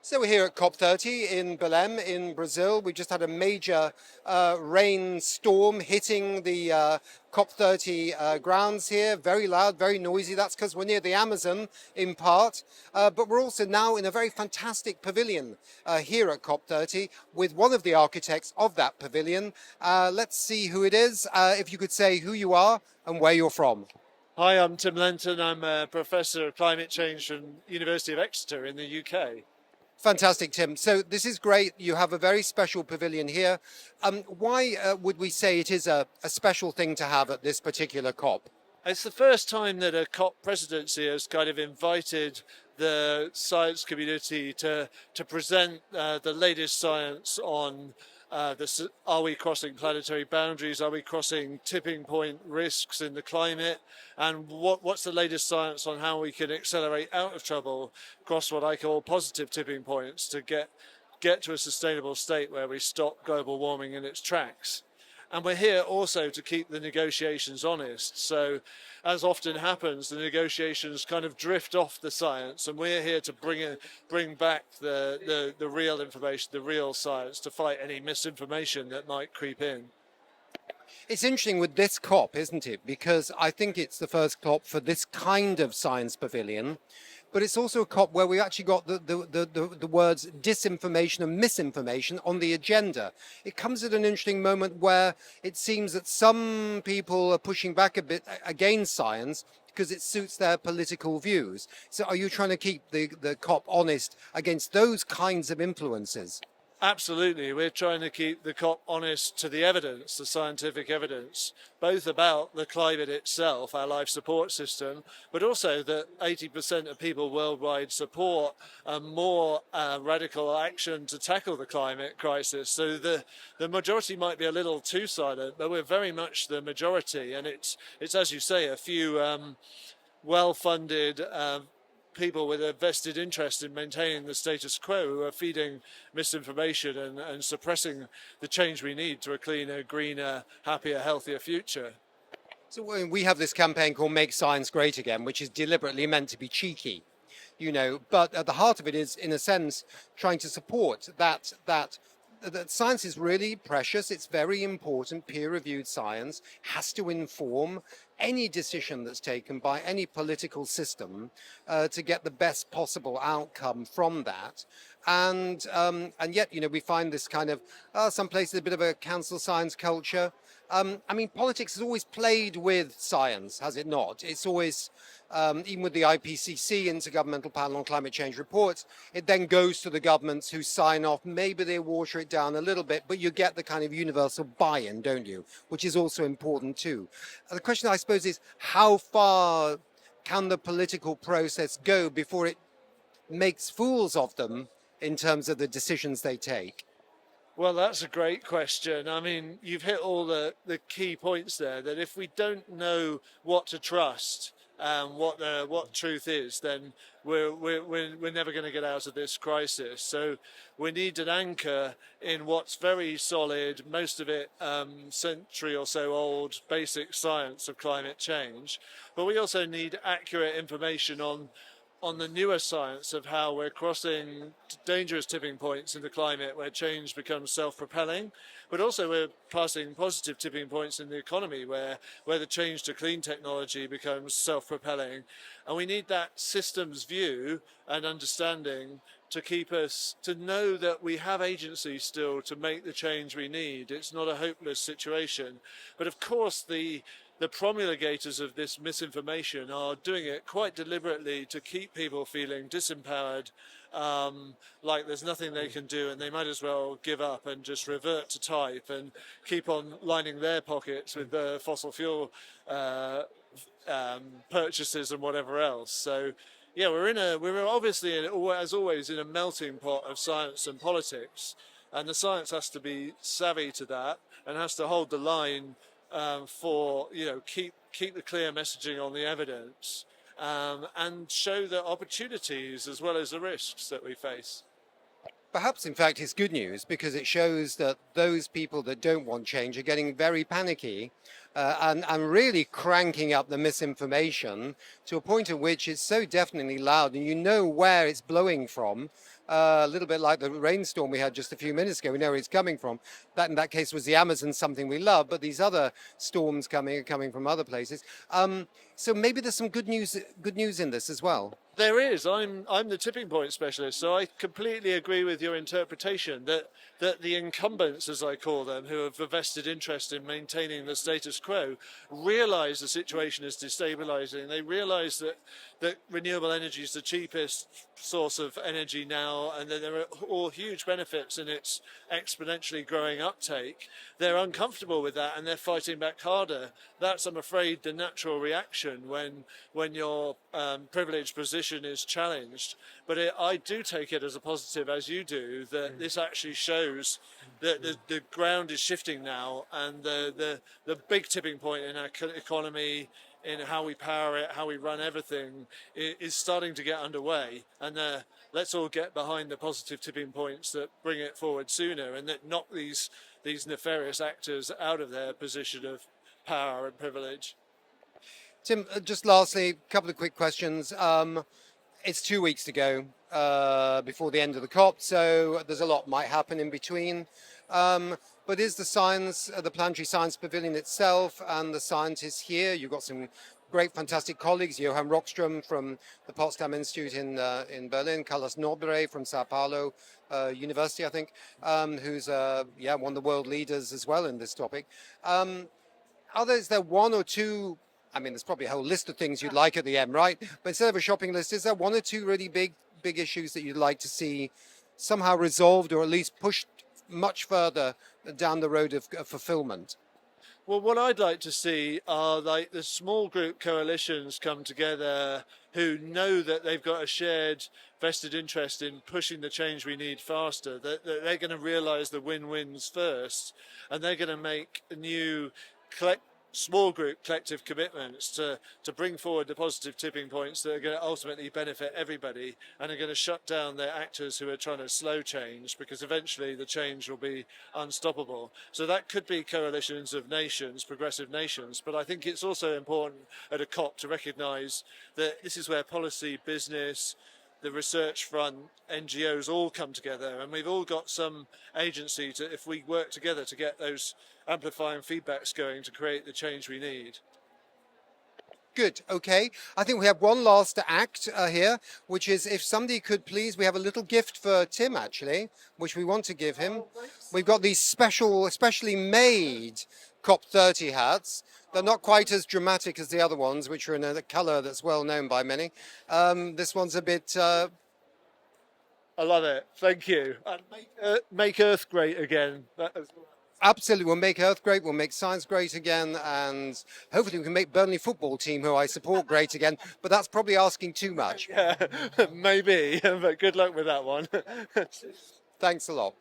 So we're here at COP30 in Belém in Brazil. We just had a major rain storm hitting the COP30 grounds here. Very loud, very noisy. That's because we're near the Amazon in part. But we're also now in a very fantastic pavilion here at COP30 with one of the architects of that pavilion. Let's see who it is. If you could say who you are and where you're from. Hi, I'm Tim Lenton. I'm a professor of climate change from University of Exeter in the UK. Fantastic, Tim. So this is great. You have a very special pavilion here. Why would we say it is a special thing to have at this particular COP? It's the first time that a COP presidency has kind of invited the science community to present the latest science on are we crossing planetary boundaries? Are we crossing tipping point risks in the climate? And what's the latest science on how we can accelerate out of trouble, cross what I call positive tipping points to get to a sustainable state where we stop global warming in its tracks? And we're here also to keep the negotiations honest. So, as often happens, the negotiations kind of drift off the science, and we're here to bring back the real information, the real science, to fight any misinformation that might creep in. It's interesting with this COP, isn't it? Because I think it's the first COP for this kind of science pavilion. But it's also a COP where we actually got the words disinformation and misinformation on the agenda. It comes at an interesting moment where it seems that some people are pushing back a bit against science because it suits their political views. So are you trying to keep the COP honest against those kinds of influences? Absolutely. We're trying to keep the COP honest to the evidence, the scientific evidence, both about the climate itself, our life support system, but also that 80% of people worldwide support a more radical action to tackle the climate crisis. So the majority might be a little too silent, but we're very much the majority. And it's as you say, a few well-funded people with a vested interest in maintaining the status quo who are feeding misinformation and suppressing the change we need to a cleaner, greener, happier, healthier future. So we have this campaign called Make Science Great Again, which is deliberately meant to be cheeky, but at the heart of it is, in a sense, trying to support that science is really precious. It's very important. Peer-reviewed science has to inform any decision that's taken by any political system to get the best possible outcome from that. And yet, we find this kind of some places a bit of a cancel science culture. Politics has always played with science, has it not? It's always, even with the IPCC, Intergovernmental Panel on Climate Change reports, it then goes to the governments who sign off. Maybe they water it down a little bit, but you get the kind of universal buy-in, don't you? Which is also important too. The question, I suppose, is how far can the political process go before it makes fools of them in terms of the decisions they take? Well, that's a great question. You've hit all the key points there, that if we don't know what to trust and what truth is, then we're never going to get out of this crisis. So we need an anchor in what's very solid, most of it century or so old, basic science of climate change. But we also need accurate information on the newer science of how we're crossing dangerous tipping points in the climate where change becomes self-propelling, but also we're passing positive tipping points in the economy where the change to clean technology becomes self-propelling. And we need that systems view and understanding to keep us, to know that we have agency still to make the change we need. It's not a hopeless situation. But of course, the promulgators of this misinformation are doing it quite deliberately to keep people feeling disempowered, like there's nothing they can do and they might as well give up and just revert to type and keep on lining their pockets with fossil fuel purchases and whatever else. So yeah, we're obviously, as always, in a melting pot of science and politics, and the science has to be savvy to that and has to hold the line for keep the clear messaging on the evidence and show the opportunities as well as the risks that we face. Perhaps, in fact, it's good news because it shows that those people that don't want change are getting very panicky and really cranking up the misinformation to a point at which it's so deafeningly loud and you know where it's blowing from a little bit like the rainstorm we had just a few minutes ago. We know where it's coming from. That in that case was the Amazon, something we love, but these other storms coming are coming from other places. So maybe there's some good news in this as well. There is. I'm the tipping point specialist, so I completely agree with your interpretation that the incumbents, as I call them, who have a vested interest in maintaining the status quo, realise the situation is destabilising. They realise that renewable energy is the cheapest source of energy now, and that there are all huge benefits in its exponentially growing uptake. They're uncomfortable with that, and they're fighting back harder. That's, I'm afraid, the natural reaction when your privileged position is challenged. But I do take it as a positive, as you do, that this actually shows that the ground is shifting now, and the big tipping point in our economy, in how we power it, how we run everything, is starting to get underway. And let's all get behind the positive tipping points that bring it forward sooner, and that knock these nefarious actors out of their position of power and privilege. Tim, just lastly, a couple of quick questions. It's 2 weeks to go before the end of the COP, so there's a lot might happen in between. But is the science, the planetary science pavilion itself and the scientists here, you've got some great, fantastic colleagues, Johan Rockström from the Potsdam Institute in Berlin, Carlos Nobre from Sao Paulo University, I think, who's one of the world leaders as well in this topic. Is there one or two, I mean, there's probably a whole list of things you'd like at the end, right? But instead of a shopping list, is there one or two really big issues that you'd like to see somehow resolved, or at least pushed much further down the road of fulfillment? Well, what I'd like to see are like the small group coalitions come together who know that they've got a shared vested interest in pushing the change we need faster, that they're going to realise the win-wins first, and they're going to make new small group collective commitments to bring forward the positive tipping points that are going to ultimately benefit everybody, and are going to shut down the actors who are trying to slow change, because eventually the change will be unstoppable. So that could be coalitions of nations, progressive nations, but I think it's also important at a COP to recognise that this is where policy, business, the research front, NGOs all come together, and we've all got some agency to, if we work together, to get those amplifying feedbacks going to create the change we need. Good, okay. I think we have one last act here, which is if somebody could please, we have a little gift for Tim actually, which we want to give him. We've got these especially made COP30 hats. They're not quite as dramatic as the other ones, which are in a colour that's well known by many. This one's a bit... I love it, thank you. And make Earth great again. Absolutely, we'll make Earth great, we'll make science great again, and hopefully we can make Burnley football team, who I support, great again, but that's probably asking too much. Yeah, maybe, but good luck with that one. Thanks a lot.